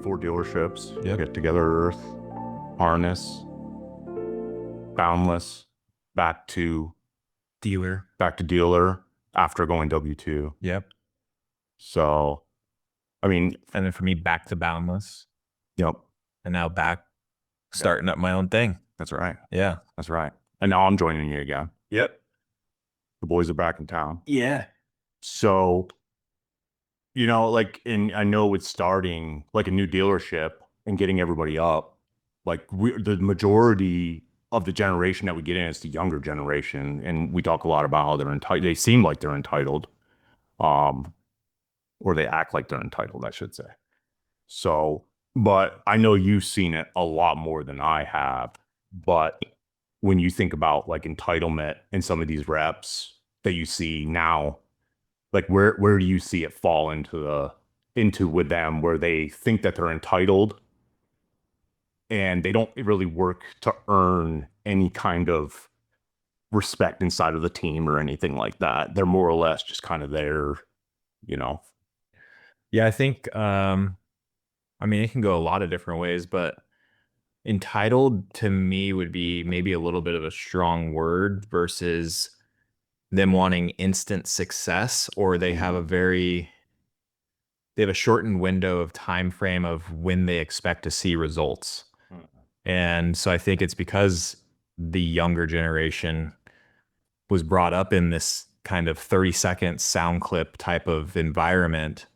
4 dealerships, Yep. get together Earth, harness, boundless, back to Dealer. dealer after going W2. Yep. So, I mean, And then for me, back to Boundless. yep, And now back starting up my own thing. that's right. Yeah. That's right. And now I'm joining you again. Yep. The boys are back in town. Yeah. So, like, and I know it's starting like a new dealership and getting everybody up. Like, the majority of the generation that we get in is the younger generation, and we talk a lot about how they're entitled. They seem like they're entitled, or they act like they're entitled, I should say. So, but I know you've seen it a lot more than I have. But when you think about like entitlement and some of these reps that you see now, like where do you see it fall into with them where they think that they're entitled and they don't really work to earn any kind of respect inside of the team or anything like that? They're more or less just kind of there, you know. Yeah, I think I mean it can go a lot of different ways, but entitled to me would be maybe a little bit of a strong word versus them wanting instant success, or they have a shortened window of time frame of when they expect to see results. And so I think it's because the younger generation was brought up in this kind of 30-second sound clip type of environment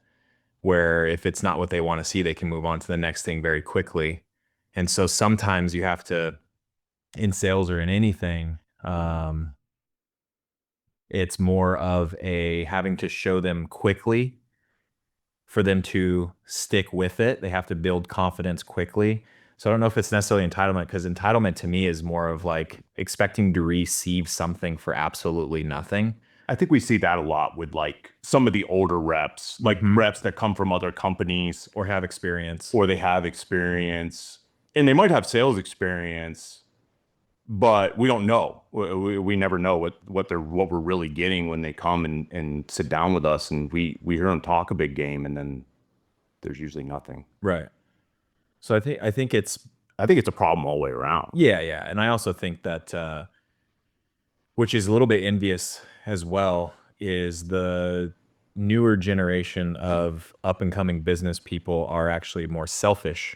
where if it's not what they want to see, they can move on to the next thing very quickly. And so sometimes you have to, in sales or in anything, it's more of a having to show them quickly for them to stick with it. They have to build confidence quickly. So I don't know if it's necessarily entitlement, because entitlement to me is more of like expecting to receive something for absolutely nothing. I think we see that a lot with like some of the older reps, like reps that come from other companies Or have experience. or they have experience and they might have sales experience, but we don't know. We never know what we're really getting when they come and sit down with us and we hear them talk a big game and then there's usually nothing. Right. So I think it's I think it's a problem all the way around. yeah. And I also think that which is a little bit envious as well, is the newer generation of up and coming business people are actually more selfish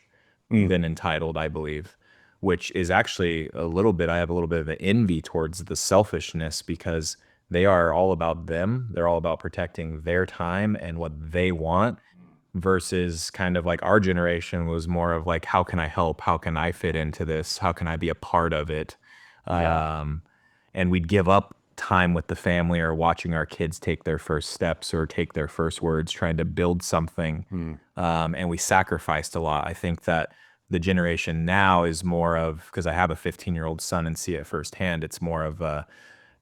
than entitled, I believe, which is actually I have a little bit of an envy towards the selfishness, because they are all about them. They're all about protecting their time and what they want, versus kind of like our generation was more of like, how can I help? How can I fit into this? How can I be a part of it? Yeah. And we'd give up time with the family or watching our kids take their first steps or take their first words, trying to build something. And we sacrificed a lot. I think that the generation now is more of, because I have a 15-year-old son and see it firsthand, it's more of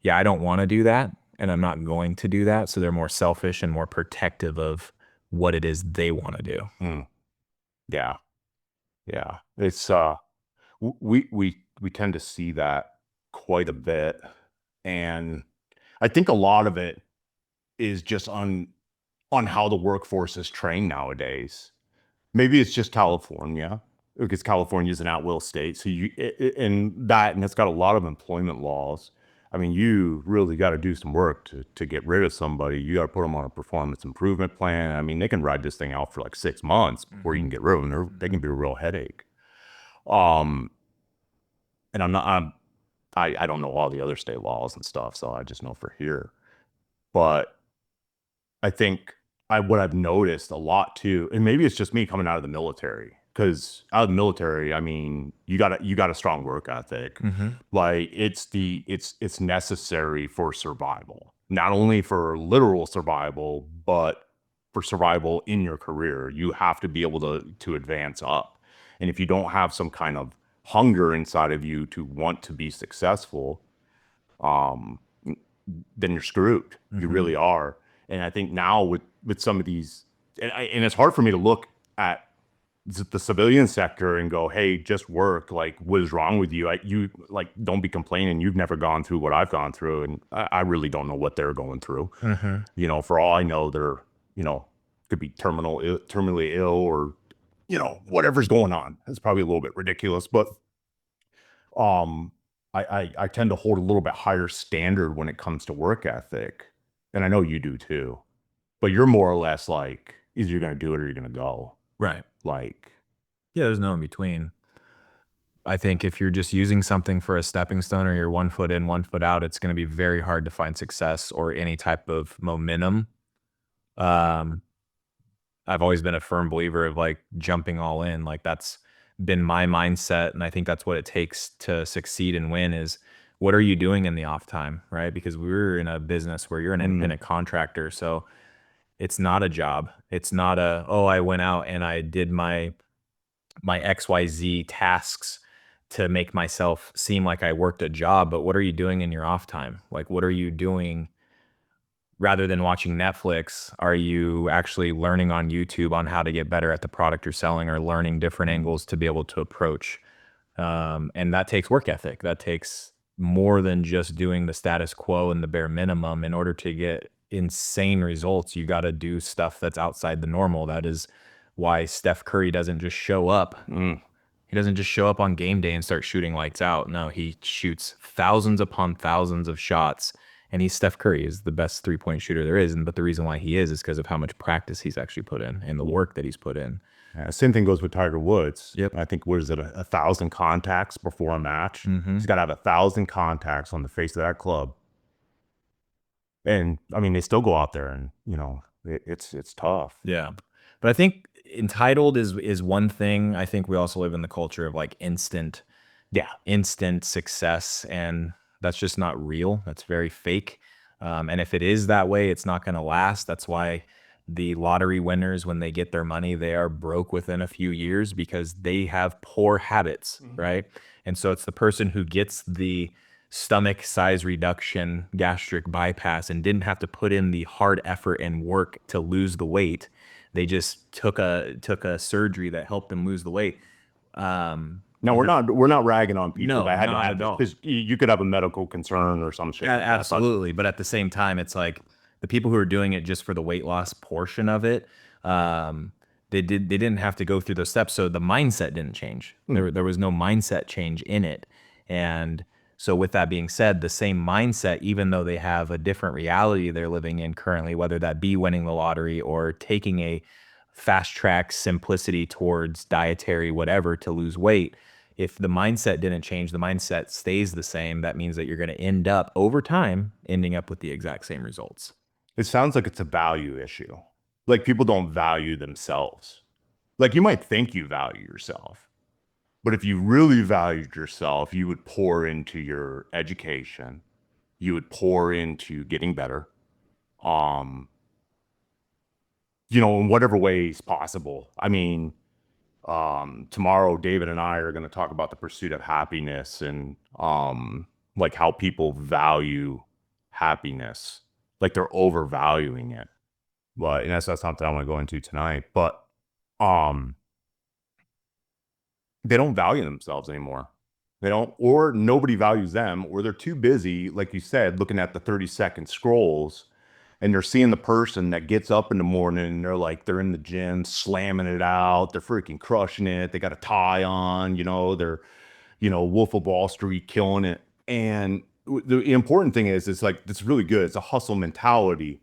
yeah, I don't want to do that and I'm not going to do that. So they're more selfish and more protective of what it is they want to do. Yeah. Yeah. It's we tend to see that quite a bit. And I think a lot of it is just on how the workforce is trained nowadays. Maybe it's just California, because California is an at will state. So and it's got a lot of employment laws. I mean, you really got to do some work to get rid of somebody. You got to put them on a performance improvement plan. I mean, they can ride this thing out for like 6 months before you can get rid of them. They can be a real headache. Um, and I don't know all the other state laws and stuff, so I just know for here. But I think what I've noticed a lot too, and maybe it's just me coming out of the military, because out of the military, I mean, you got a strong work ethic. Like it's necessary for survival, not only for literal survival, but for survival in your career. You have to be able to advance up, and if you don't have some kind of hunger inside of you to want to be successful, um, then you're screwed. You really are. And I think now with some of these, and it's hard for me to look at the civilian sector and go, hey, just work. Like, what is wrong with you? You like, don't be complaining. You've never gone through what I've gone through, and I really don't know what they're going through. For all I know, they're could be terminally ill or whatever's going on. It's probably a little bit ridiculous, but um, I tend to hold a little bit higher standard when it comes to work ethic, and I know you do too. But you're more or less like, either you're gonna do it or you're gonna go. Right. Like, Yeah, there's no in between. I think if you're just using something for a stepping stone or you're 1 foot in, 1 foot out, it's going to be very hard to find success or any type of momentum. Um, I've always been a firm believer of like jumping all in. Like that's been my mindset. And I think that's what it takes to succeed and win is what are you doing in the off time? Right. Because we're in a business where you're an independent contractor. So it's not a job. It's not a, oh, I went out and I did my XYZ tasks to make myself seem like I worked a job, but what are you doing in your off time? Like, what are you doing rather than watching Netflix? Are you actually learning on YouTube on how to get better at the product you're selling or learning different angles to be able to approach? And that takes work ethic. That takes more than just doing the status quo and the bare minimum. In order to get insane results, you got to do stuff that's outside the normal. That is why Steph Curry doesn't just show up. He doesn't just show up on game day and start shooting lights out. No, he shoots thousands upon thousands of shots. And he's Steph Curry, is the best 3-point shooter there is. But the reason why he is because of how much practice he's actually put in and the work that he's put in. same thing goes with Tiger Woods. Yep. I think, what is it, 1,000 contacts before a match? He's got to have 1,000 contacts on the face of that club. And I mean, they still go out there and, it's tough. Yeah. But I think entitled is one thing. I think we also live in the culture of like instant success, and that's just not real. That's very fake. And if it is that way, it's not going to last. That's why the lottery winners, when they get their money, they are broke within a few years because they have poor habits, right? And so it's the person who gets the stomach size reduction, gastric bypass, and didn't have to put in the hard effort and work to lose the weight. They just took a surgery that helped them lose the weight. No, we're not ragging on people No, that had to not have at this, all. because you could have a medical concern or some shit. like that, but- Absolutely. But at the same time, it's like the people who are doing it just for the weight loss portion of it, they didn't have to go through those steps. So the mindset didn't change. There was no mindset change in it. And so with that being said, the same mindset, even though they have a different reality they're living in currently, whether that be winning the lottery or taking a fast track simplicity towards dietary whatever to lose weight, if the mindset didn't change, the mindset stays the same, that means that you're going to end up over time ending up with the exact same results. It sounds like it's a value issue. Like, people don't value themselves. Like, you might think you value yourself, but if you really valued yourself, you would pour into your education. You would pour into getting better. In whatever ways possible. I mean, tomorrow David and I are going to talk about the pursuit of happiness and like how people value happiness, like they're overvaluing it. But and that's not something I want to go into tonight. But they don't value themselves anymore. They don't, or nobody values them, or they're too busy, like you said, looking at the 30-second scrolls. And they're seeing the person that gets up in the morning and they're in the gym slamming it out. They're freaking crushing it. They got a tie on, they're, Wolf of Wall Street killing it. And the important thing is, it's like, it's really good. It's a hustle mentality,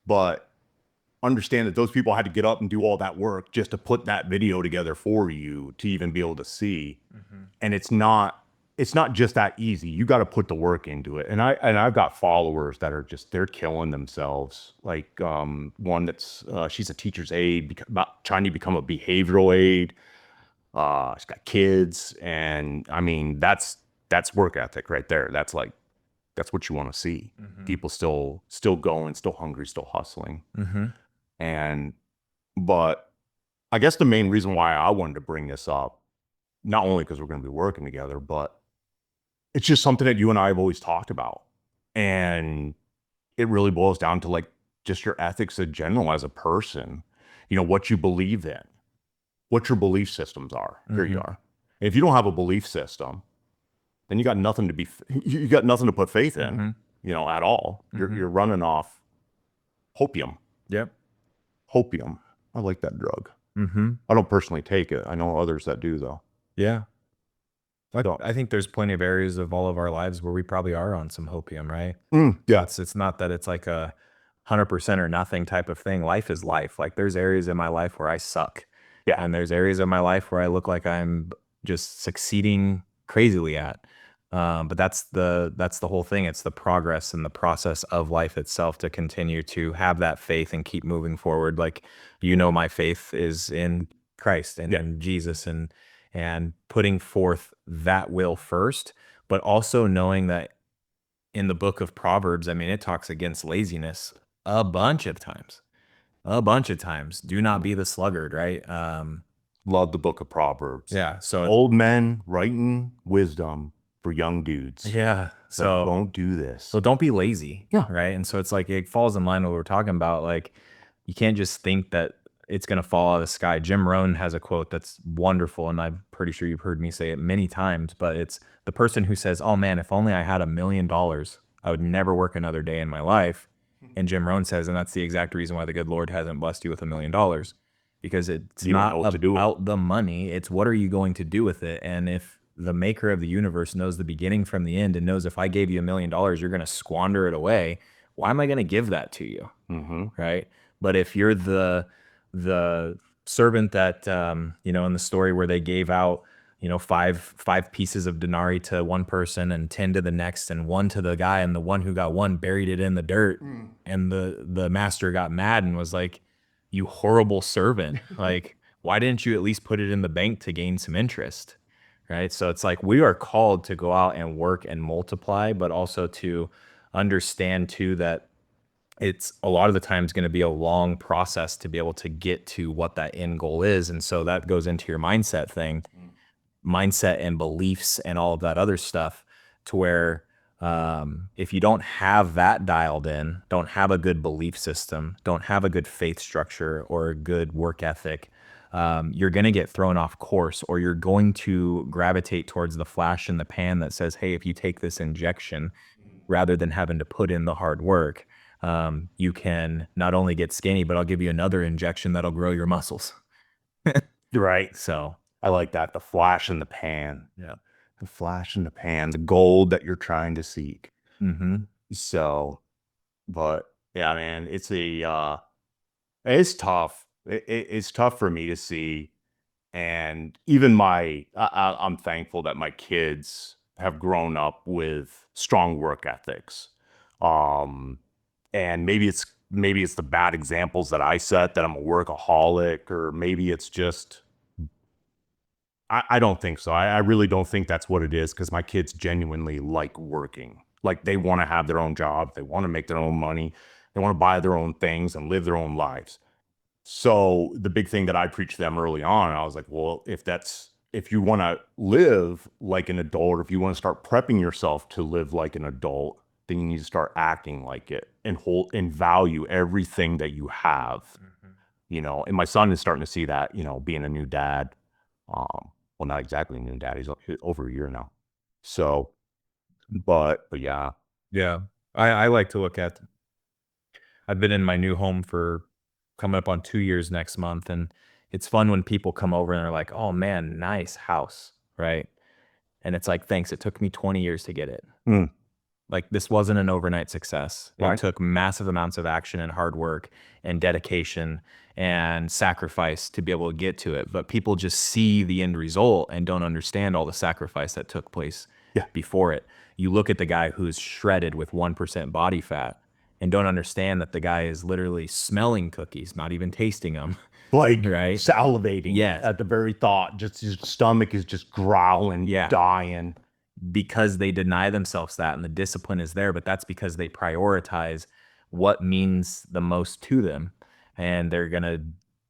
but understand that those people had to get up and do all that work just to put that video together for you to even be able to see. And it's not just that easy. You got to put the work into it. And I've got followers that are just, they're killing themselves. Like one that's she's a teacher's aide, trying to become a behavioral aide. She's got kids, and I mean, that's work ethic right there. That's what you want to see. People still going, still hungry, still hustling. But I guess the main reason why I wanted to bring this up, not only because we're going to be working together, but it's just something that you and I have always talked about. And it really boils down to like just your ethics in general as a person, what you believe in, what your belief systems are. Here you are. If you don't have a belief system, then you got nothing to put faith in, at all. You're running off hopium. Yep. Hopium. I like that drug. Mm-hmm. I don't personally take it. I know others that do though. Yeah. So, I think there's plenty of areas of all of our lives where we probably are on some hopium, right? yeah, It's not that it's like a 100% or nothing type of thing. Life is life. Like there's areas in my life where I suck, yeah, and there's areas of my life where I look like I'm just succeeding crazily at. But that's the whole thing. It's the progress and the process of life itself to continue to have that faith and keep moving forward. Like my faith is in Christ and yeah. in Jesus, and putting forth that will first, but also knowing that in the book of Proverbs, I mean, it talks against laziness a bunch of times. A bunch of times. Do not be the sluggard, right? Love the book of Proverbs. Yeah. So Old men writing wisdom for young dudes. yeah. It's like, So don't do this. So don't be lazy, Yeah. right? And so it's like it falls in line with what we're talking about. Like you can't just think that it's gonna fall out of the sky. Jim Rohn has a quote that's wonderful, and I'm pretty sure you've heard me say it many times, but it's the person who says, "Oh man, if only I had $1 million, I would never work another day in my life." And Jim Rohn says, and that's the exact reason why the good Lord hasn't blessed you with $1 million. Because it's You don't not know what to do with it. about the money, it's what are you going to do with it? And if the maker of the universe knows the beginning from the end and knows if I gave you $1 million, you're going to squander it away, why am I going to give that to you? Mm-hmm. Right. But if you're the servant that in the story where they gave out five pieces of denarii to one person and 10 to the next and one to the guy, and the one who got one buried it in the dirt, and the master got mad and was like, you horrible servant, like why didn't you at least put it in the bank to gain some interest? Right. So it's like we are called to go out and work and multiply, but also to understand too that it's a lot of the times going to be a long process to be able to get to what that end goal is. And so that goes into your mindset thing, mindset and beliefs and all of that other stuff, to where if you don't have that dialed in, don't have a good belief system, don't have a good faith structure or a good work ethic, you're going to get thrown off course, or you're going to gravitate towards the flash in the pan that says, hey, if you take this injection rather than having to put in the hard work, you can not only get skinny, but I'll give you another injection that'll grow your muscles. Right. So, I like that. The flash in the pan. yeah. The flash in the pan. The gold that you're trying to seek. Mm-hmm. So, but yeah, man, it's tough. It's tough for me to see. And even I'm thankful that my kids have grown up with strong work ethics. Um, and maybe it's the bad examples that I set, that I'm a workaholic, or maybe it's just, I don't think so. I really don't think that's what it is, because my kids genuinely like working. Like they want to have their own job, they want to make their own money, they want to buy their own things and live their own lives. So the big thing that I preached to them early on, I was like, well, if you want to live like an adult, or if you want to start prepping yourself to live like an adult, then you need to start acting like it, and hold and value everything that you have. And my son is starting to see that, being a new dad. Well, not exactly a new dad. He's over a year now. So, but yeah. Yeah. I like to look at, I've been in my new home for coming up on 2 years next month. And it's fun when people come over and they're like, oh man, nice house. Right. And it's like, thanks. It took me 20 years to get it. Mm, Like this wasn't an overnight success. It right. took massive amounts of action and hard work and dedication and sacrifice to be able to get to it. But people just see the end result and don't understand all the sacrifice that took place Yeah. before it. You look at the guy who's shredded with 1% body fat and don't understand that the guy is literally smelling cookies, not even tasting them. Like Right? salivating Yes. at the very thought. Just his stomach is just growling, Yeah. dying. Because they deny themselves that, and the discipline is there, but that's because they prioritize what means the most to them, and they're going to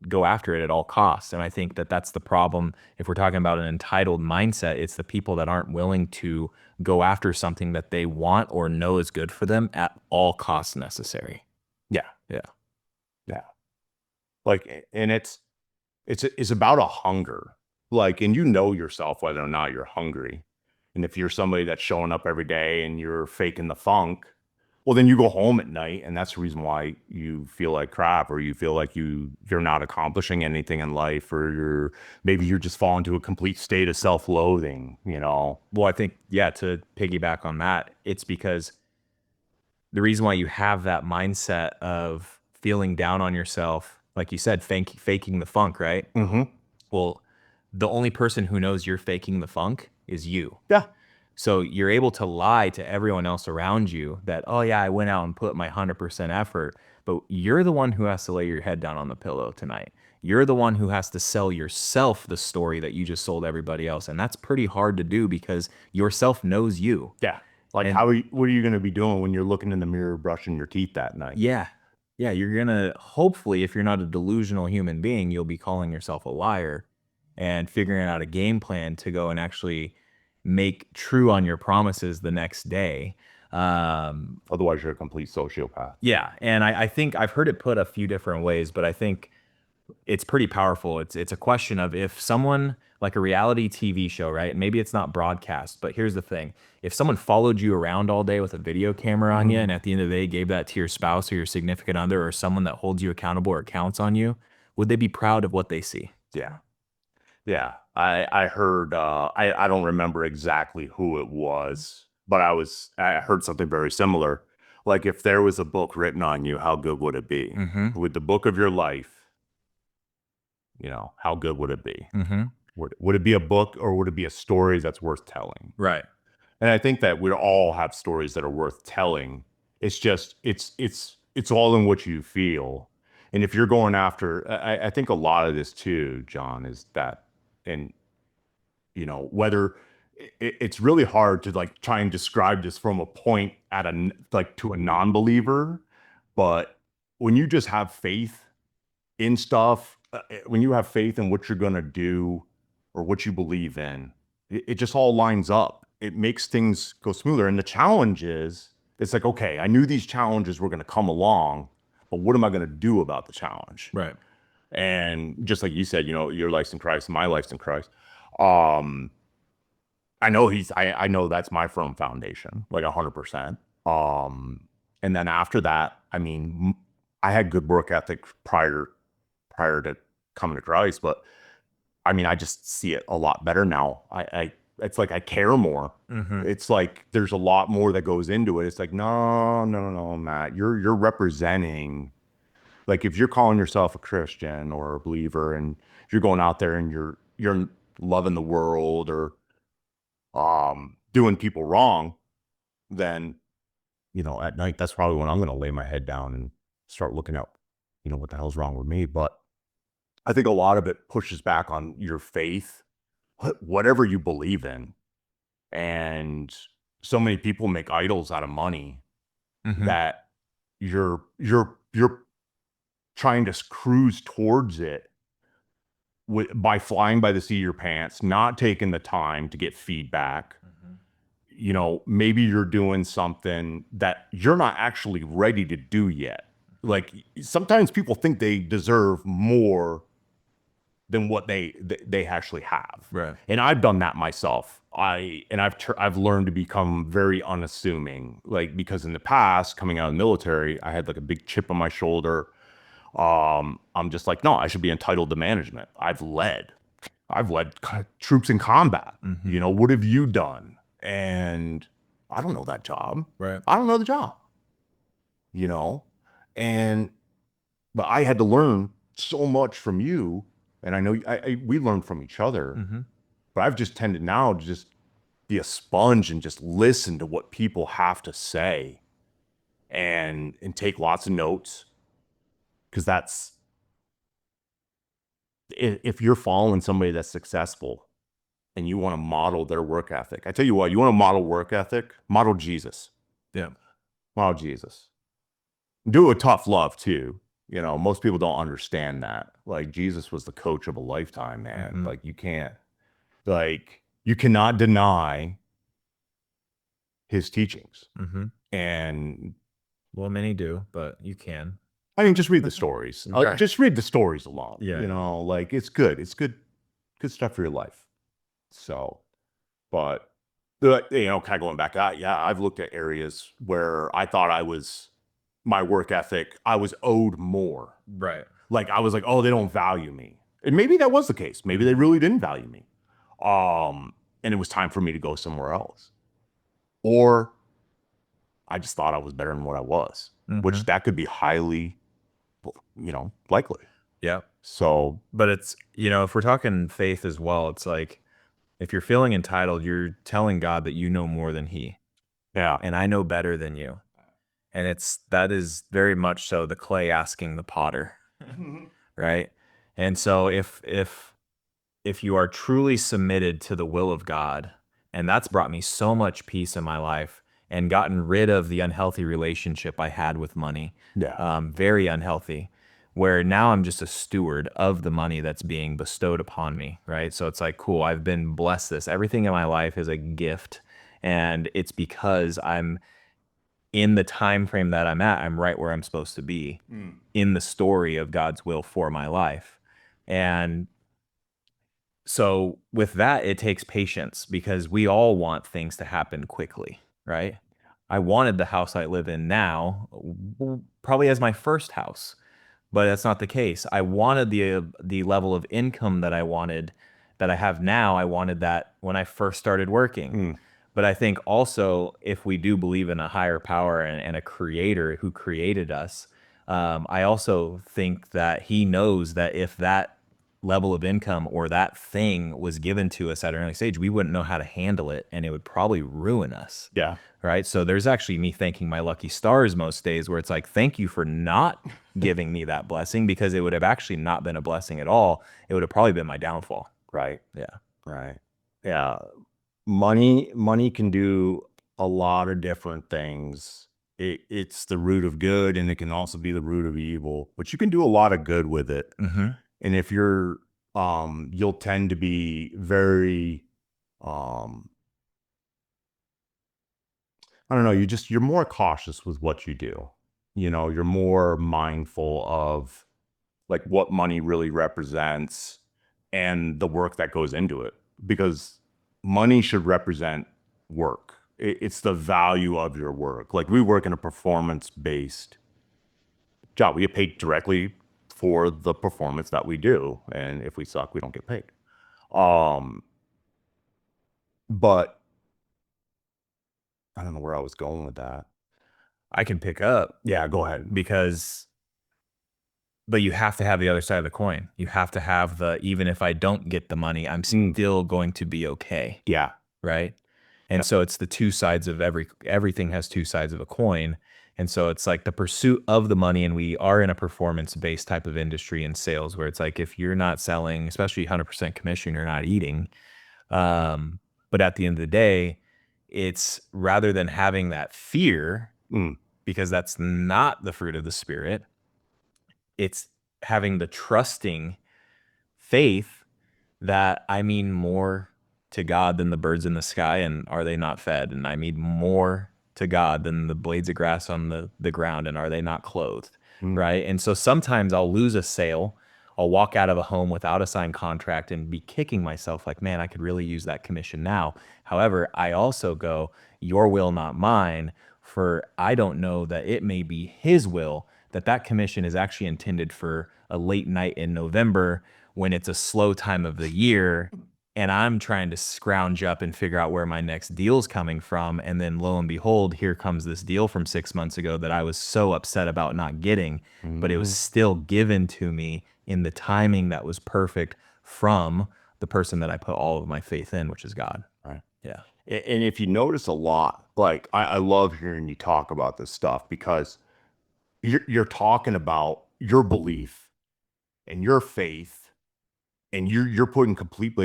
go after it at all costs. And I think that that's the problem. If we're talking about an entitled mindset, it's the people that aren't willing to go after something that they want or know is good for them at all costs necessary. Yeah. Yeah. Yeah. Like, and it's about a hunger. Like, and you know yourself whether or not you're hungry. And if you're somebody that's showing up every day and you're faking the funk, Well, then you go home at night, and that's the reason why you feel like crap, or you feel like you're not accomplishing anything in life, or maybe you're just falling to a complete state of self-loathing, you know. Well, I think, yeah, to piggyback on that, it's because the reason why you have that mindset of feeling down on yourself, like you said, faking the funk, right? Mm-hmm. Well, the only person who knows you're faking the funk is you. Yeah. So you're able to lie to everyone else around you that, oh yeah, I went out and put my 100% effort, but you're the one who has to lay your head down on the pillow tonight. You're the one who has to sell yourself the story that you just sold everybody else. And that's pretty hard to do because yourself knows you. Yeah. Like, And what are you going to be doing when you're looking in the mirror, brushing your teeth that night? yeah, yeah, you're gonna, hopefully, if you're not a delusional human being, you'll be calling yourself a liar and figuring out a game plan to go and actually make true on your promises the next day. Otherwise, you're a complete sociopath. Yeah, and I think I've heard it put a few different ways, but I think it's pretty powerful. It's a question of if someone, like a reality TV show, right? Maybe it's not broadcast, but here's the thing. If someone followed you around all day with a video camera on you, and at the end of the day gave that to your spouse or your significant other or someone that holds you accountable or counts on you, would they be proud of what they see? Yeah. Yeah. I heard, I don't remember exactly who it was, but I heard something very similar. Like, if there was a book written on you, how good would it be? Mm-hmm. With the book of your life, you know, how good would it be? Mm-hmm. Would it be a book, or would it be a story that's worth telling? Right. And I think that we all have stories that are worth telling. It's just, it's all in what you feel. And if you're going after, I think a lot of this too, John, is that, and you know, whether it's really hard to like try and describe this from a point at a like to a non-believer, but when you just have faith in stuff, when you have faith in what you're going to do or what you believe in, it just all lines up. It makes things go smoother. And the challenge is, it's like, okay, I knew these challenges were going to come along, but what am I going to do about the challenge? Right. And just like you said, you know, your life's in Christ, my life's in Christ. Um, I know that's my firm foundation, like 100%. And then after that, I mean, I had good work ethic prior to coming to Christ, but I mean, I just see it a lot better now. It's like I care more. Mm-hmm. It's like there's a lot more that goes into it. It's like, no, Matt, you're representing, like, if you're calling yourself a Christian or a believer, and you're going out there and you're loving the world, or doing people wrong, then, you know, at night, that's probably when I'm going to lay my head down and start looking at, you know, what the hell's wrong with me. But I think a lot of it pushes back on your faith, whatever you believe in. And so many people make idols out of money, Mm-hmm. that you're trying to cruise towards it by flying by the seat of your pants, not taking the time to get feedback. Mm-hmm. You know, maybe you're doing something that you're not actually ready to do yet. Like, sometimes people think they deserve more than what they actually have. Right. And I've done that myself. I've learned to become very unassuming, like, because in the past, coming out of the military, I had like a big chip on my shoulder. I'm just like, no, I should be entitled to management. I've led troops in combat. Mm-hmm. You know, what have you done? And I don't know that job. Right. I don't know the job, you know? And, but I had to learn so much from you. And I know we learned from each other, Mm-hmm. but I've just tended now to just be a sponge and just listen to what people have to say, and take lots of notes. Cause that's, if you're following somebody that's successful and you want to model their work ethic, I tell you what, you want to model work ethic, model Jesus. Yeah. Model Jesus. Do it with tough love too. You know, most people don't understand that. Like, Jesus was the coach of a lifetime, man. Mm-hmm. Like, you cannot deny his teachings. Mm-hmm. And Well, many do, but you can. I mean, just read the stories. Okay. Just read the stories alone. Yeah. You know, like, it's good. It's good stuff for your life. So, but kind of going back, yeah, I've looked at areas where I thought my work ethic, I was owed more. Right. Like I was like, oh, they don't value me. And maybe that was the case. Maybe they really didn't value me. And it was time for me to go somewhere else. Or I just thought I was better than what I was, which that could be highly, likely. Yeah. So, But it's, if we're talking faith as well, it's like, if you're feeling entitled, you're telling God that you know more than he, yeah. and I know better than you. And that is very much so the clay asking the potter, right? And so if you are truly submitted to the will of God, and that's brought me so much peace in my life and gotten rid of the unhealthy relationship I had with money. Yeah. Very unhealthy, where now I'm just a steward of the money that's being bestowed upon me, right? So it's like, cool, I've been blessed this. Everything in my life is a gift, and it's because I'm in the time frame that I'm at, I'm right where I'm supposed to be in the story of God's will for my life. And so with that, it takes patience because we all want things to happen quickly, right? I wanted the house I live in now, probably as my first house, but that's not the case. I wanted the level of income that I wanted, that I have now. I wanted that when I first started working. But I think also, if we do believe in a higher power and a creator who created us, I also think that he knows that if that level of income or that thing was given to us at an early stage, we wouldn't know how to handle it, and it would probably ruin us. Yeah. Right. So there's actually me thanking my lucky stars most days, where it's like, thank you for not giving me that blessing, because it would have actually not been a blessing at all. It would have probably been my downfall. Right. Yeah. Right. Yeah. Money can do a lot of different things. It's the root of good, and it can also be the root of evil, but you can do a lot of good with it. And if you'll tend to be very, I don't know, you're more cautious with what you do. You're more mindful of like what money really represents and the work that goes into it, because money should represent work. It's the value of your work. Like we work in a performance based job. We get paid directly for the performance that we do, and if we suck, we don't get paid. But I don't know where I was going with that. I can pick up Yeah, go ahead. but you have to have the other side of the coin. You have to have even if I don't get the money, I'm still going to be okay. Yeah. Right. And so it's the two sides of everything has two sides of a coin. And so it's like the pursuit of the money, and we are in a performance-based type of industry in sales, where it's like, if you're not selling, especially 100% commission, you're not eating. But at the end of the day, it's rather than having that fear, because that's not the fruit of the spirit, it's having the trusting faith that I mean more to God than the birds in the sky, and are they not fed? And I mean more to God than the blades of grass on the ground, and are they not clothed? Right. And so sometimes I'll lose a sale. I'll walk out of a home without a signed contract and be kicking myself like, man, I could really use that commission now. However, I also go, your will, not mine, for I don't know that it may be his will that commission is actually intended for a late night in November, when it's a slow time of the year, and I'm trying to scrounge up and figure out where my next deal's coming from. And then lo and behold, here comes this deal from 6 months ago that I was so upset about not getting, but it was still given to me in the timing that was perfect from the person that I put all of my faith in, which is God. Right. Yeah. And if you notice a lot, like I love hearing you talk about this stuff, because you're talking about your belief and your faith, and you're putting complete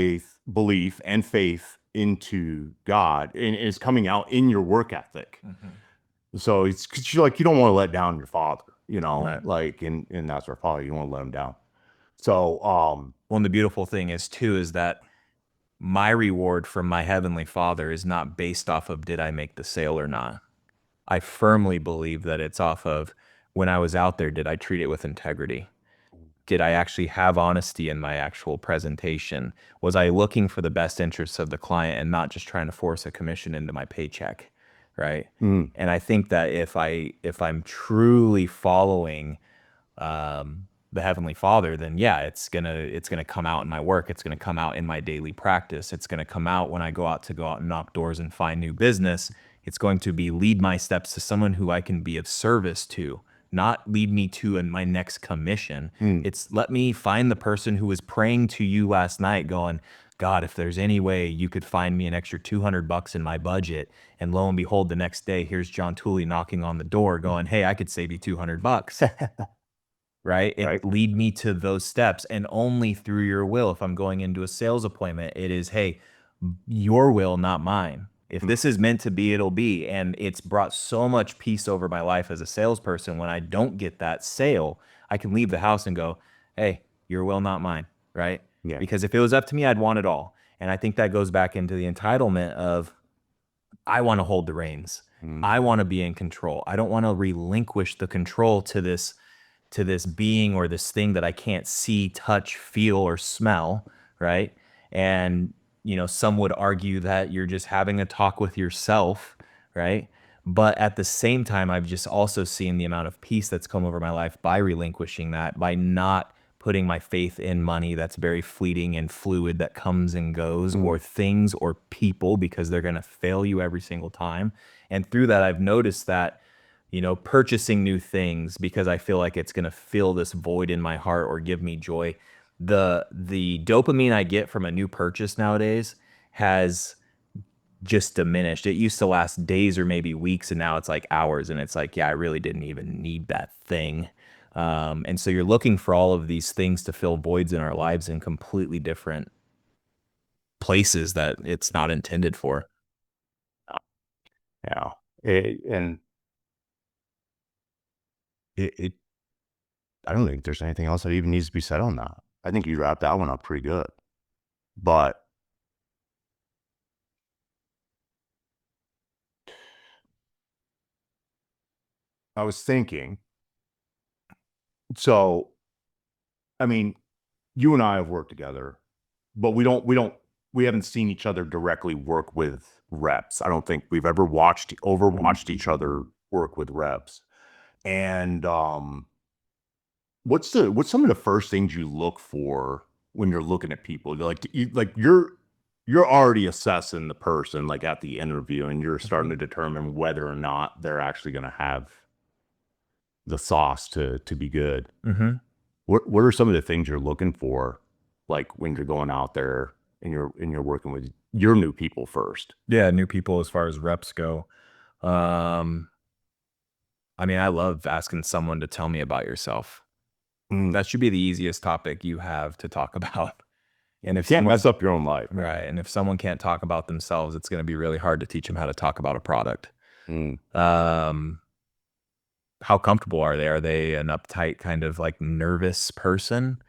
belief and faith into God, and it's coming out in your work ethic. So it's 'cause you don't want to let down your father, Right. like, and that's our father. You don't want to let him down. So, Well, and the beautiful thing is too, is that my reward from my heavenly Father is not based off of did I make the sale or not. I firmly believe that it's off of, when I was out there, did I treat it with integrity? Did I actually have honesty in my actual presentation? Was I looking for the best interests of the client and not just trying to force a commission into my paycheck, right? Mm. And I think that if I'm truly following the Heavenly Father, then yeah, it's gonna come out in my work. It's gonna come out in my daily practice. It's gonna come out when I go out and knock doors and find new business. It's going to be lead my steps to someone who I can be of service to, not lead me to in my next commission. Mm. It's let me find the person who was praying to you last night, going, God, if there's any way you could find me an extra $200 in my budget, and lo and behold, the next day, here's John Tooley knocking on the door, going, hey, I could save you $200. Right? Right. It lead me to those steps, and only through your will. If I'm going into a sales appointment, it is, hey, your will, not mine. If Mm. this is meant to be, it'll be. And it's brought so much peace over my life as a salesperson. When I don't get that sale, I can leave the house and go, hey, your will, not mine. Right? Yeah. Because if it was up to me, I'd want it all. And I think that goes back into the entitlement of, I want to hold the reins. Mm. I want to be in control. I don't want to relinquish the control to this being or this thing that I can't see, touch, feel, or smell, right? And some would argue that you're just having a talk with yourself, right? But at the same time, I've just also seen the amount of peace that's come over my life by relinquishing that, by not putting my faith in money that's very fleeting and fluid, that comes and goes, Mm. or things or people, because they're going to fail you every single time. And through that, I've noticed that purchasing new things because I feel like it's going to fill this void in my heart or give me joy. The dopamine I get from a new purchase nowadays has just diminished. It used to last days or maybe weeks, and now it's like hours. And it's like, yeah, I really didn't even need that thing. And so you're looking for all of these things to fill voids in our lives in completely different places that it's not intended for. Yeah. And it I don't think there's anything else that even needs to be said on that. I think you wrapped that one up pretty good. But I was thinking, so I mean, you and I have worked together, but we haven't seen each other directly work with reps. I don't think we've ever overwatched each other work with reps. And what's some of the first things you look for when you're looking at people? You're already assessing the person like at the interview, and you're starting to determine whether or not they're actually going to have the sauce to be good. Mm-hmm. What are some of the things you're looking for, like when you're going out there and you're working with your new people first? Yeah, new people as far as reps go. Um, I mean, I love asking someone to tell me about yourself. Mm. That should be the easiest topic you have to talk about. And if Can't someone, mess up your own life. right, and if someone can't talk about themselves, it's going to be really hard to teach them how to talk about a product. Mm. Um, how comfortable are they? Are they an uptight kind of like nervous person?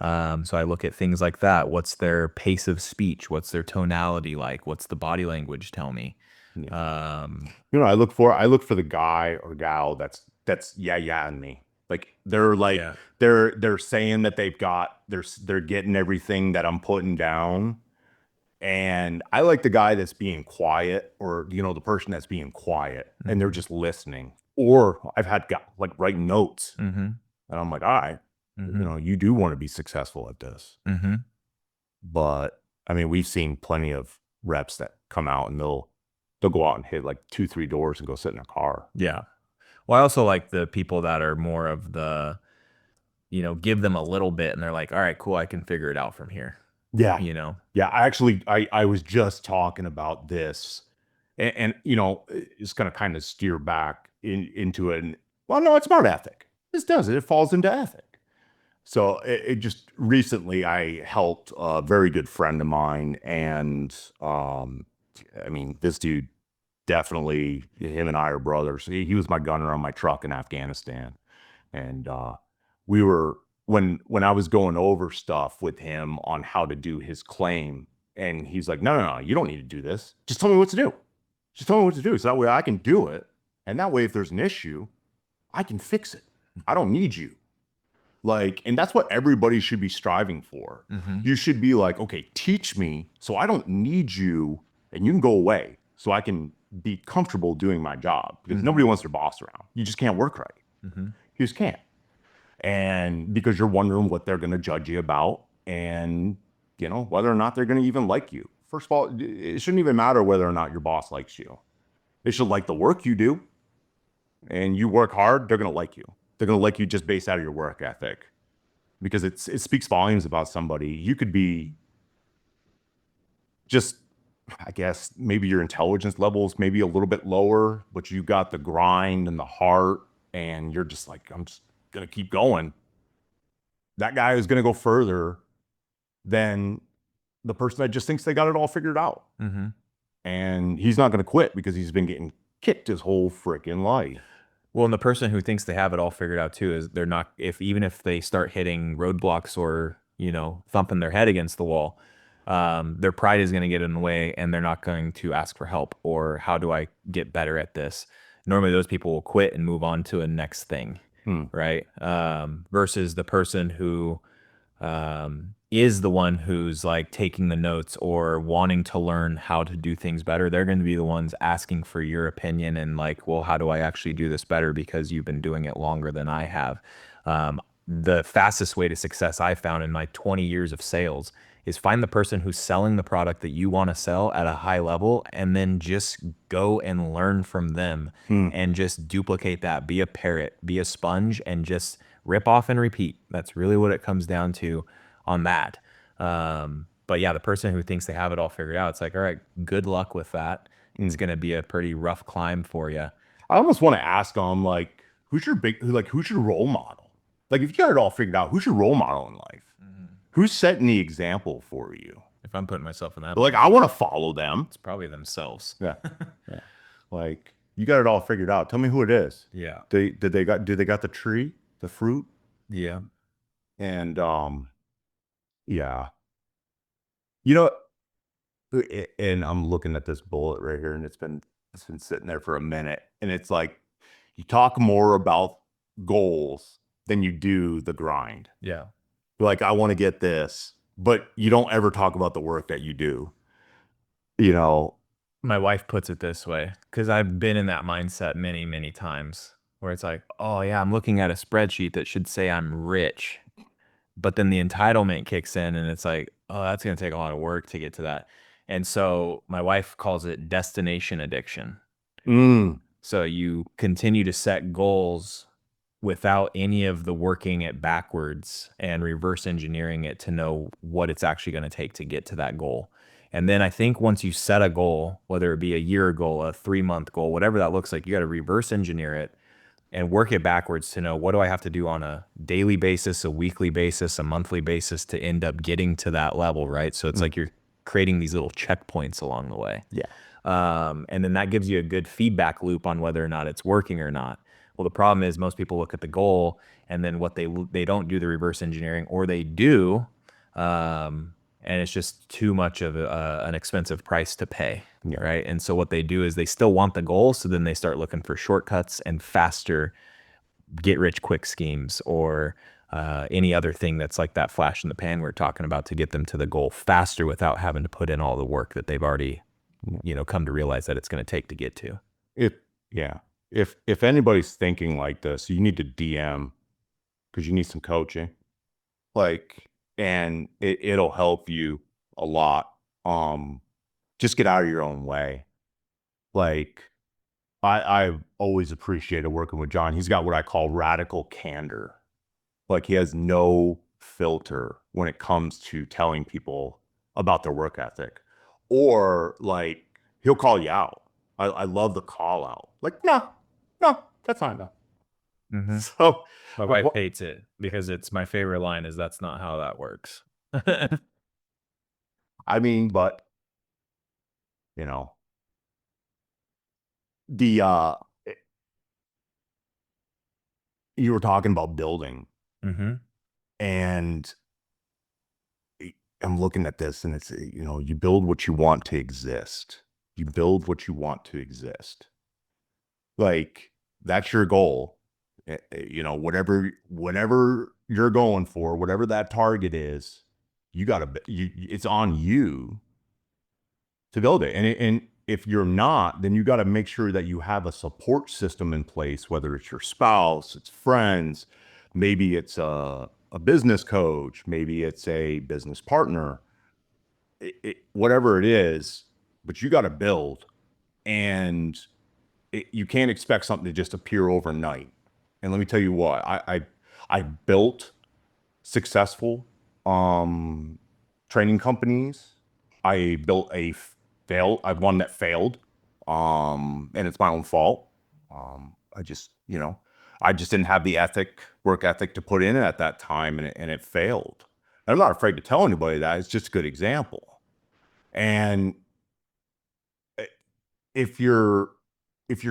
So I look at things like that. What's their pace of speech? What's their tonality like? What's the body language tell me? Yeah. Um, I look for the guy or gal that's yeah in me. Like they're like yeah. they're saying that they're getting everything that I'm putting down. And I like the guy that's being quiet, or the person that's being quiet and they're Mhm. just listening. Or I've had like write notes, Mhm. and I'm like, all right, Mhm. you do want to be successful at this. Mhm. But I mean, we've seen plenty of reps that come out and they'll go out and hit like 2, 3 doors and go sit in a car. Yeah. Well, I also like the people that are more of the, give them a little bit and they're like, all right, cool, I can figure it out from here. Yeah. You know? Yeah. I was just talking about this, and it's going to kind of steer back into it. Well, no, it's about ethic. This does it. It falls into ethic. So it just recently I helped a very good friend of mine, and I mean, this dude definitely, him and I are brothers. He was my gunner on my truck in Afghanistan. And we were when I was going over stuff with him on how to do his claim, and he's like, no, you don't need to do this. Just tell me what to do. Just tell me what to do. So that way I can do it. And that way, if there's an issue, I can fix it. I don't need you. Like, and that's what everybody should be striving for. You should be like, okay, teach me so I don't need you and you can go away so I can be comfortable doing my job because nobody wants their boss around. You just can't work right. You just can't. And because you're wondering what they're going to judge you about and, you know, whether or not they're going to even like you. First of all, it shouldn't even matter whether or not your boss likes you. They should like the work you do and you work hard, they're going to like you. They're going to like you just based out of your work ethic because it speaks volumes about somebody. You could be just, I guess, maybe your intelligence levels maybe a little bit lower, but you got the grind and the heart, and you're just like, I'm just going to keep going. That guy is going to go further than the person that just thinks they got it all figured out. And he's not going to quit because he's been getting kicked his whole freaking life. Well, and the person who thinks they have it all figured out too is they're not, even if they start hitting roadblocks or, you know, thumping their head against the wall, their pride is going to get in the way and they're not going to ask for help or how do I get better at this? Normally those people will quit and move on to a next thing, right? Versus the person who is the one who's like taking the notes or wanting to learn how to do things better. They're going to be the ones asking for your opinion and like, well, how do I actually do this better because you've been doing it longer than I have. The fastest way to success I found in my 20 years of sales is find the person who's selling the product that you want to sell at a high level and then just go and learn from them and just duplicate that. Be a parrot, be a sponge, and just rip off and repeat. That's really what it comes down to on that. But yeah, the person who thinks they have it all figured out, it's like, all right, good luck with that. It's going to be a pretty rough climb for you. I almost want to ask them, like, who's your role model? Like, if you got it all figured out, who's your role model in life? Who's setting the example for you? If I'm putting myself in that, Like, I want to follow them. it's probably themselves. Yeah. Yeah. Like, you got it all figured out. Tell me who it is. Yeah. Do they got the tree, the fruit? Yeah. And yeah. You know, and I'm looking at this bullet right here, and it's been sitting there for a minute. And it's like you talk more about goals than you do the grind. Yeah. Like, I want to get this, but you don't ever talk about the work that you do. You know, My wife puts it this way, because I've been in that mindset many, many times where it's like, oh, yeah, I'm looking at a spreadsheet that should say I'm rich. But then the entitlement kicks in and it's like, oh, that's going to take a lot of work to get to that. And so my wife calls it destination addiction. So you continue to set goals without any of the working it backwards and reverse engineering it to know what it's actually going to take to get to that goal. And then I think once you set a goal, whether it be a year goal, a 3-month goal, whatever that looks like, you got to reverse engineer it and work it backwards to know what do I have to do on a daily basis, a weekly basis, a monthly basis to end up getting to that level, right? So it's like you're creating these little checkpoints along the way. yeah. And then that gives you a good feedback loop on whether or not it's working or not. Well, the problem is most people look at the goal and then what they don't do the reverse engineering, or they do, and it's just too much of an expensive price to pay, right? And so what they do is they still want the goal, so then they start looking for shortcuts and faster get rich quick schemes or any other thing that's like that flash in the pan we're talking about to get them to the goal faster without having to put in all the work that they've already, come to realize that it's going to take to get to. If anybody's thinking like this, you need to DM because you need some coaching. Like, and it'll help you a lot. Just get out of your own way. Like, I've always appreciated working with John. He's got what I call radical candor. Like, he has no filter when it comes to telling people about their work ethic. Or like, he'll call you out. I love the call out. Like, no, that's fine though. So My wife hates it because it's my favorite line is that's not how that works. I mean, but the you were talking about building, and I'm looking at this, and it's you build what you want to exist. You build what you want to exist. Like, that's your goal. Whatever you're going for, whatever that target is, you got to, it's on you to build it. And if you're not, then you got to make sure that you have a support system in place, whether it's your spouse, it's friends, maybe it's a business coach, maybe it's a business partner, whatever it is, but you got to build. And you can't expect something to just appear overnight. And let me tell you what, I built successful training companies. I built I've one that failed. And it's my own fault. I just, I just didn't have the work ethic to put in at that time, and it failed. And I'm not afraid to tell anybody that. It's just a good example. And if you're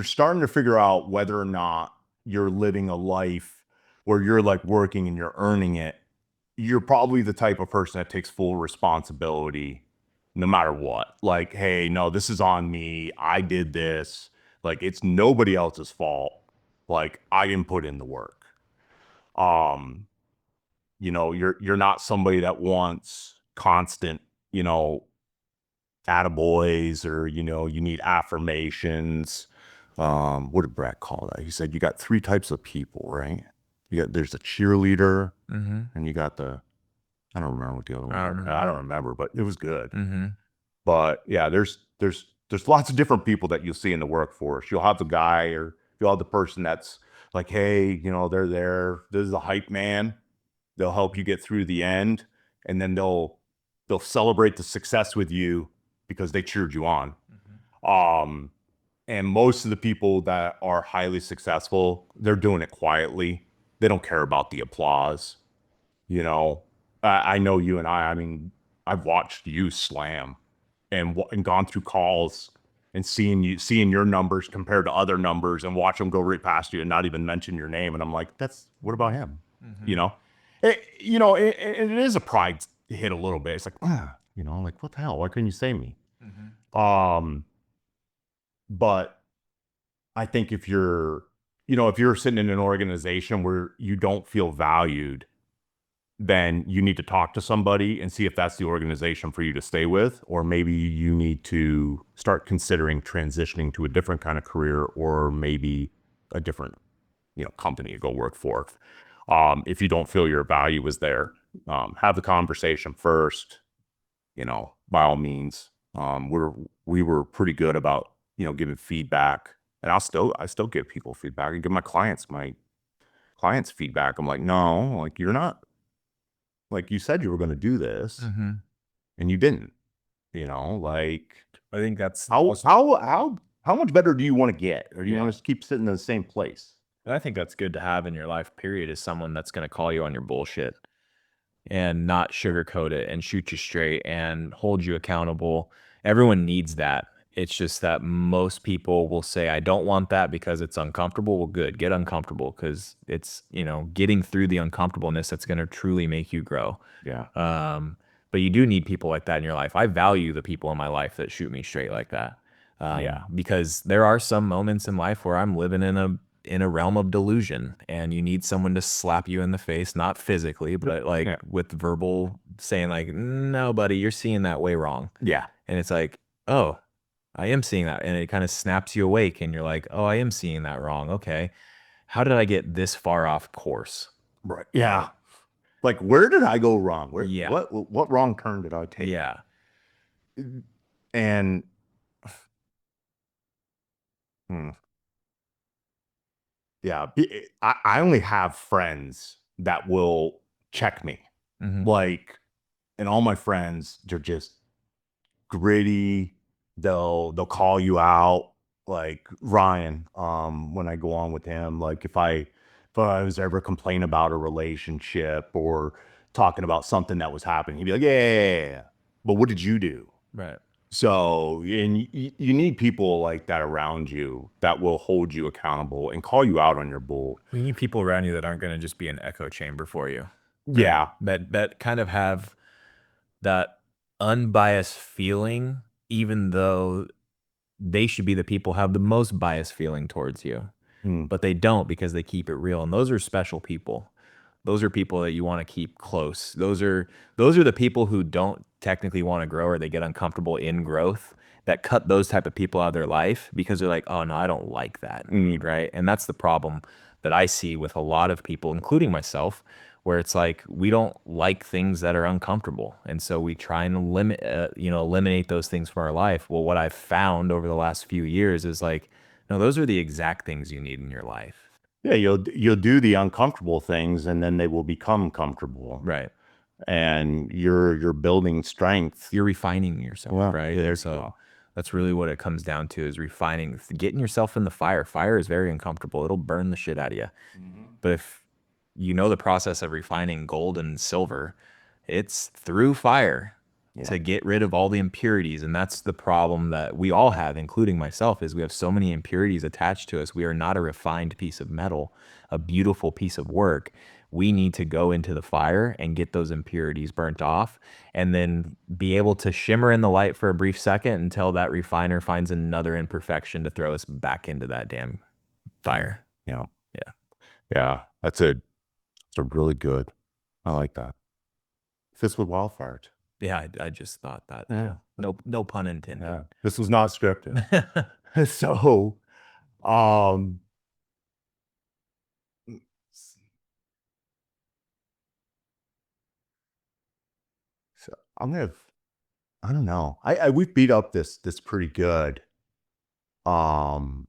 starting to figure out whether or not you're living a life where you're like working and you're earning it, you're probably the type of person that takes full responsibility no matter what. Like, hey, no, this is on me. I did this. Like, it's nobody else's fault. Like, I didn't put in the work. Um, you're not somebody that wants constant, attaboys, or, you need affirmations. What did Brett call that? He said, you got three types of people, right? There's a cheerleader, and you got I don't remember what the other one was. I don't remember, but it was good. But yeah, there's lots of different people that you'll see in the workforce. You'll have the guy, or you'll have the person that's like, hey, they're there. This is a hype man. They'll help you get through the end, and then they'll celebrate the success with you because they cheered you on. And most of the people that are highly successful, they're doing it quietly. They don't care about the applause. You know, I know you and I mean, I've watched you slam and gone through calls and seeing your numbers compared to other numbers, and watch them go right past you and not even mention your name. And I'm like, what about him? You know, it is a pride hit a little bit. It's like, like, what the hell? Why couldn't you say me? But I think if you're sitting in an organization where you don't feel valued, then you need to talk to somebody and see if that's the organization for you to stay with, or maybe you need to start considering transitioning to a different kind of career, or maybe a different, company to go work for. If you don't feel your value is there, have the conversation first, by all means. We were pretty good about, giving feedback, and I still give people feedback. I give my clients feedback. I'm like, no, like, you're not, like, you said you were going to do this, and you didn't. Like, I think that's how much better do you want to get, or do you want to keep sitting in the same place? I think that's good to have in your life, period, is someone that's going to call you on your bullshit and not sugarcoat it and shoot you straight and hold you accountable. Everyone needs that. It's just that most people will say, I don't want that because it's uncomfortable. Well, good. Get uncomfortable, because it's, getting through the uncomfortableness that's going to truly make you grow. Yeah. But you do need people like that in your life. I value the people in my life that shoot me straight like that. Because there are some moments in life where I'm living in a realm of delusion, and you need someone to slap you in the face, not physically, but like with verbal saying like, no, buddy, you're seeing that way wrong. Yeah. And it's like, oh, I am seeing that. And it kind of snaps you awake, and you're like, oh, I am seeing that wrong. Okay. How did I get this far off course? Right. Yeah. Like, where did I go wrong? Yeah. What wrong turn did I take? Yeah. And yeah, I only have friends that will check me. Like, and all my friends, they're just gritty. They'll call you out. Like Ryan, when I go on with him, like, if I was ever complaining about a relationship or talking about something that was happening, he'd be like, yeah. But what did you do? Right. So, and you need people like that around you that will hold you accountable and call you out on your bull. We need people around you that aren't going to just be an echo chamber for you. Yeah. That kind of have that unbiased feeling, even though they should be the people who have the most biased feeling towards you. But they don't, because they keep it real. And those are special people. Those are people that you want to keep close. Those are the people who don't technically want to grow, or they get uncomfortable in growth, that cut those type of people out of their life because they're like, oh no, I don't like that. Right. And that's the problem that I see with a lot of people, including myself, where it's like we don't like things that are uncomfortable, and so we try and eliminate those things from our life. Well, what I've found over the last few years is like, no, those are the exact things you need in your life. Yeah, you'll do the uncomfortable things, and then they will become comfortable. Right. And you're building strength. You're refining yourself, Yeah, right? there you So go. that's really what it comes down to, is refining, getting yourself in the fire. Fire is very uncomfortable. It'll burn the shit out of you. But if you know the process of refining gold and silver, it's through fire to get rid of all the impurities. And that's the problem that we all have, including myself, is we have so many impurities attached to us. We are not a refined piece of metal, a beautiful piece of work. We need to go into the fire and get those impurities burnt off, and then be able to shimmer in the light for a brief second until that refiner finds another imperfection to throw us back into that damn fire. Yeah. Yeah. Yeah. That's a really good. I like that. Fits with wildfire. Yeah, I just thought that. Yeah. No pun intended. Yeah. This was not scripted. So, um, so I don't know. We've beat up this pretty good. Um,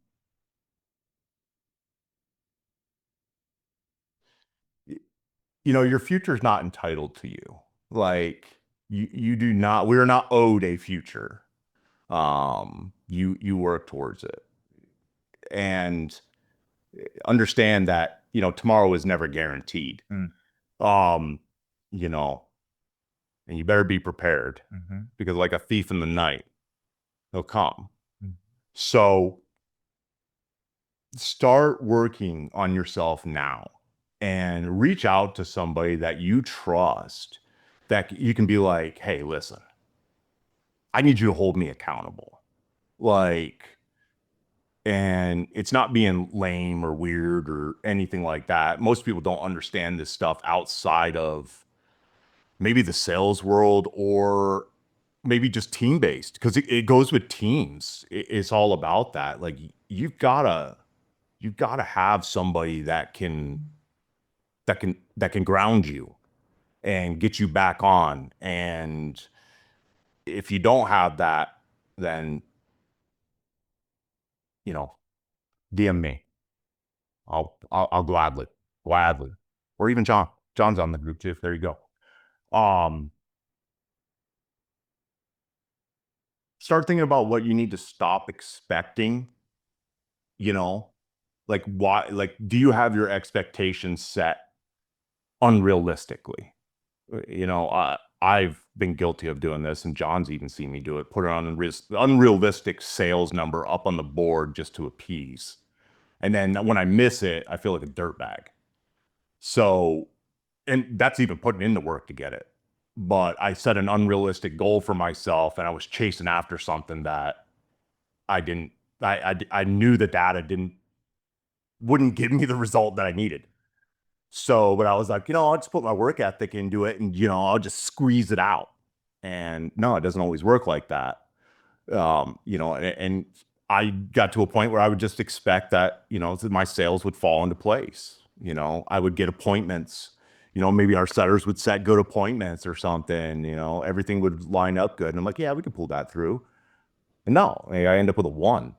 your future's not entitled to you. Like you do not, we are not owed a future. You work towards it, and understand that, tomorrow is never guaranteed. Um, you know, and you better be prepared, because like a thief in the night, they'll come. So start working on yourself now, and reach out to somebody that you trust, that you can be like, hey, listen, I need you to hold me accountable. Like, and it's not being lame or weird or anything like that. Most people don't understand this stuff outside of maybe the sales world, or maybe just team based, because it goes with teams. It's all about that. Like, you've gotta have somebody that can ground you and get you back on. And if you don't have that, then DM me. I'll gladly, or even John. John's on the group too. There you go. Start thinking about what you need to stop expecting. Like, why? Like, do you have your expectations set unrealistically? I've been guilty of doing this, and John's even seen me do it. Put an unrealistic sales number up on the board just to appease, and then when I miss it, I feel like a dirtbag. So, and that's even putting in the work to get it. But I set an unrealistic goal for myself, and I was chasing after something that I didn't. I knew the data wouldn't give me the result that I needed. So, but I was like, I'll just put my work ethic into it, and I'll just squeeze it out. And no, it doesn't always work like that. And I got to a point where I would just expect that, that my sales would fall into place. I would get appointments. Maybe our setters would set good appointments or something. Everything would line up good. And I'm like, yeah, we can pull that through. And no, I end up with a 1.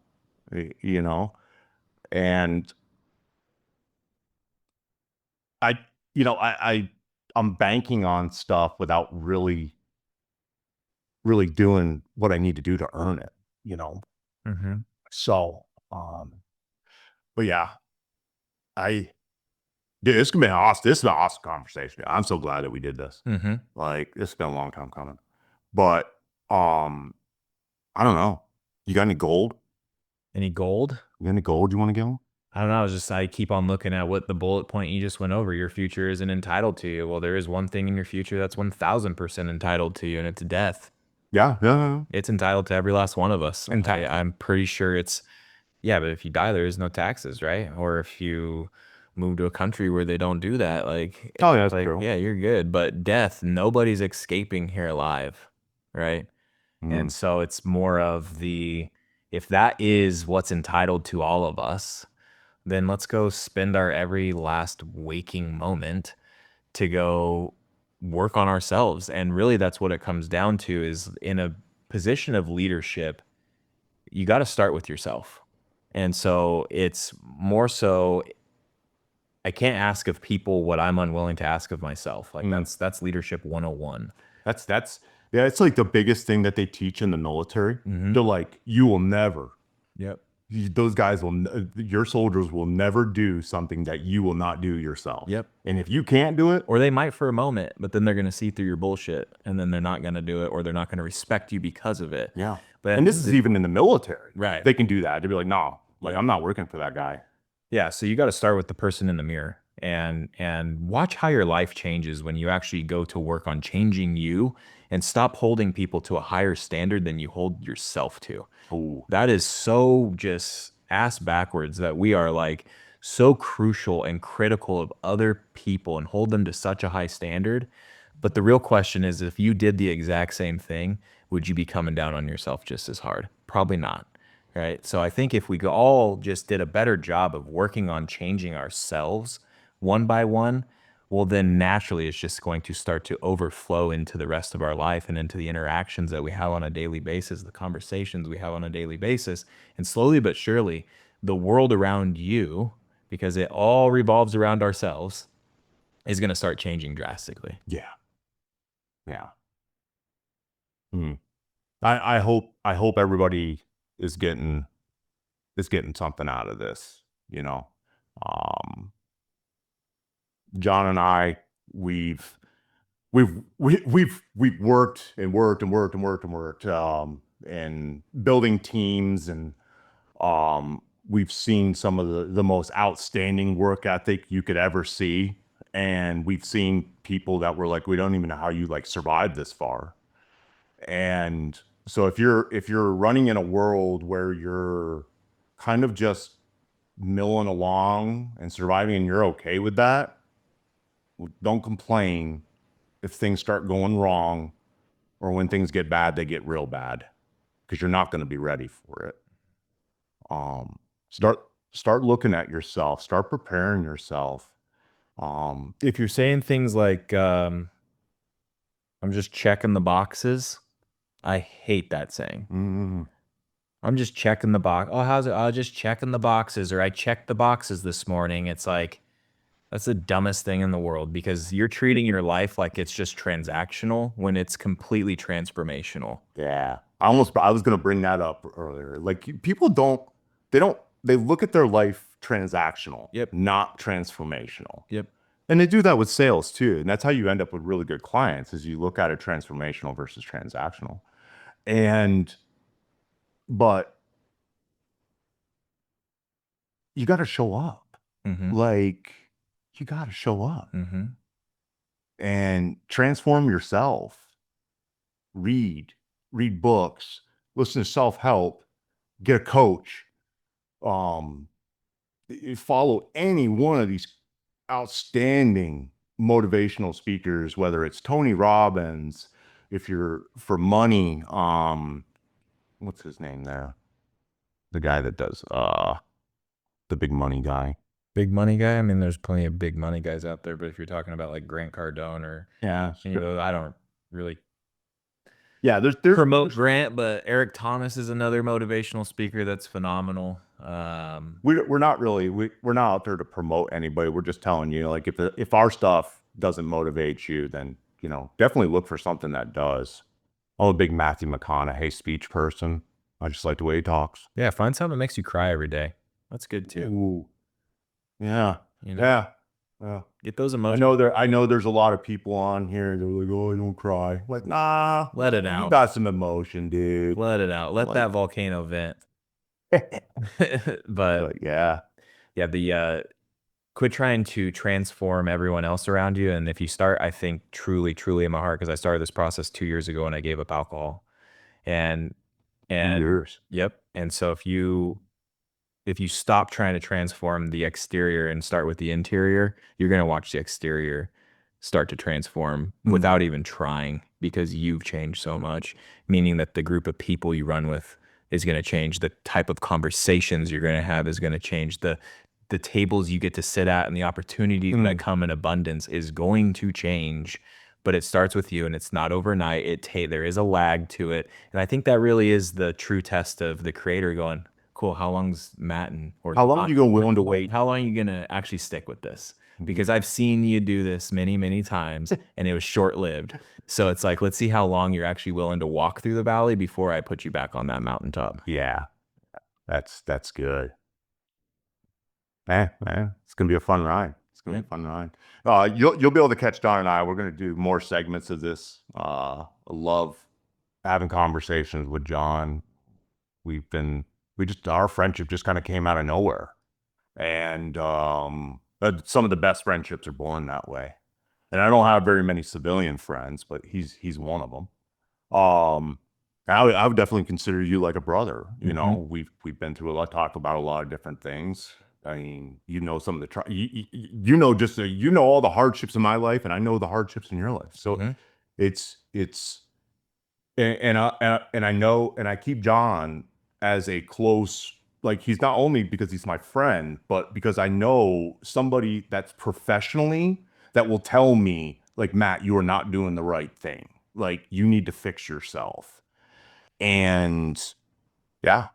And I, I'm banking on stuff without really, really doing what I need to do to earn it. So, but yeah, dude, this has been awesome. This is an awesome conversation. I'm so glad that we did this. Like, this has been a long time coming. But I don't know. You got any gold? Any gold? You got any gold you want to give them? I don't know. I keep on looking at what the bullet point you just went over. Your future isn't entitled to you. Well, there is one thing in your future that's 1000% entitled to you, and it's death. Yeah. It's entitled to every last one of us. I'm pretty sure it's, yeah, but if you die, there is no taxes, right? Or if you move to a country where they don't do that. Like, Oh, yeah, that's like, true. yeah, you're good. But death, nobody's escaping here alive, right? And Mm. so it's more of the, if that is what's entitled to all of us, then let's go spend our every last waking moment to go work on ourselves. And really, that's what it comes down to, is in a position of leadership, you got to start with yourself. And so it's more so, I can't ask of people what I'm unwilling to ask of myself. Like Mm. that's leadership 101. That's yeah, it's like the biggest thing that they teach in the military. Mm-hmm. They're like, you will never, Yep. those guys will, your soldiers will never do something that you will not do yourself. Yep. And if you can't do it, Or they might for a moment, but then they're going to see through your bullshit, and then they're not going to do it, or they're not going to respect you because of it. yeah. But And this is even in the military. right. They can do that. They'd be like, no, like, Yeah. I'm not working for that guy. Yeah, so you got to start with the person in the mirror, and watch how your life changes when you actually go to work on changing you and stop holding people to a higher standard than you hold yourself to. Ooh. That is so just ass backwards that we are like so crucial and critical of other people and hold them to such a high standard. But the real question is, if you did the exact same thing, would you be coming down on yourself just as hard? Probably not. Right. So I think if we all just did a better job of working on changing ourselves one by one, well, then naturally it's just going to start to overflow into the rest of our life and into the interactions that we have on a daily basis, the conversations we have on a daily basis. And slowly but surely, the world around you, because it all revolves around ourselves, is going to start changing drastically. Yeah. Yeah. Hmm. I hope everybody is getting something out of this, you know. Um, John and I, we've we've worked and worked and worked and worked and worked, and building teams, and we've seen some of the most outstanding work ethic you could ever see, and we've seen people that were like, we don't even know how you like survived this far. And so if you're running in a world where you're kind of just milling along and surviving and you're okay with that, don't complain if things start going wrong, or when things get bad, they get real bad, because you're not going to be ready for it. Um, start start looking at yourself, start preparing yourself. If you're saying things like, I'm just checking the boxes, I hate that saying. mm, I'm just checking the box. Oh, how's it? I was just checking the boxes, or I checked the boxes this morning. It's like, that's the dumbest thing in the world, because you're treating your life like it's just transactional when it's completely transformational. yeah, I was going to bring that up earlier. Like, people they look at their life transactional, Yep. not transformational. Yep. And they do that with sales too. And that's how you end up with really good clients, is you look at it transformational versus transactional. And but you got to show up. Mm-hmm. Like, you got to show up Mm-hmm. and transform yourself. Read, read books, listen to self-help, get a coach, um, follow any one of these outstanding motivational speakers, whether it's Tony Robbins, if you're for money, what's his name there? The guy that does the big money guy. Big money guy. I mean, there's plenty of big money guys out there, but if you're talking about like Grant Cardone or Yeah. I don't really Yeah, there's promote Grant, but Eric Thomas is another motivational speaker that's phenomenal. we're not really we're not out there to promote anybody. We're just telling you, like, if our stuff doesn't motivate you, then, definitely look for something that does. I'm a big Matthew McConaughey speech person. I just like the way he talks. Yeah, find something that makes you cry every day. That's good too. Ooh, yeah, You know, yeah, yeah. get those I emotions. know there's a lot of people on here. They're like, "Oh, I don't cry." Like, nah, Let it you out. got some emotion, dude. Let it out. Let Like, that volcano vent. But like, yeah, yeah, the quit trying to transform everyone else around you. And if you start, I think truly, truly in my heart, because I started this process 2 years ago and I gave up alcohol. And 2 years. yep. And so if you if you stop trying to transform the exterior and start with the interior, you're going to watch the exterior start to transform without even trying, because you've changed so much, meaning that the group of people you run with is going to change. The type of conversations you're going to have is going to change. The tables you get to sit at and the opportunities that come in abundance is going to change. But it starts with you, and it's not overnight. There is a lag to it. And I think that really is the true test of the creator going, cool, how long's Matt or How long are you going willing to wait? how long are you going to actually stick with this? Because I've seen you do this many, many times, and it was short-lived. So it's like, let's see how long you're actually willing to walk through the valley before I put you back on that mountaintop. Yeah, that's good. Man, it's gonna be a fun ride. It's gonna be a fun ride. You'll be able to catch Don and I. We're gonna do more segments of this. I love having conversations with John. Our friendship just kind of came out of nowhere, and some of the best friendships are born that way. And I don't have very many civilian friends, but he's one of them. I would definitely consider you like a brother. You know, we've been through a lot, talked about a lot of different things. I mean, you know, some of the you know all the hardships in my life, and I know the hardships in your life. So it's and I know, and I keep John as a close, like, he's not only because he's my friend, but because I know somebody that's professionally that will tell me, like, Matt, you are not doing the right thing. Like, you need to fix yourself. And yeah.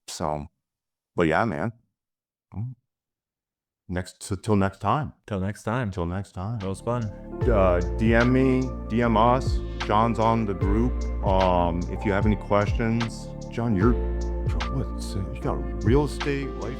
So, but yeah, man. Till next time. Till next time. It was fun. DM me, DM us. John's on the group. If you have any questions, John, you got real estate, life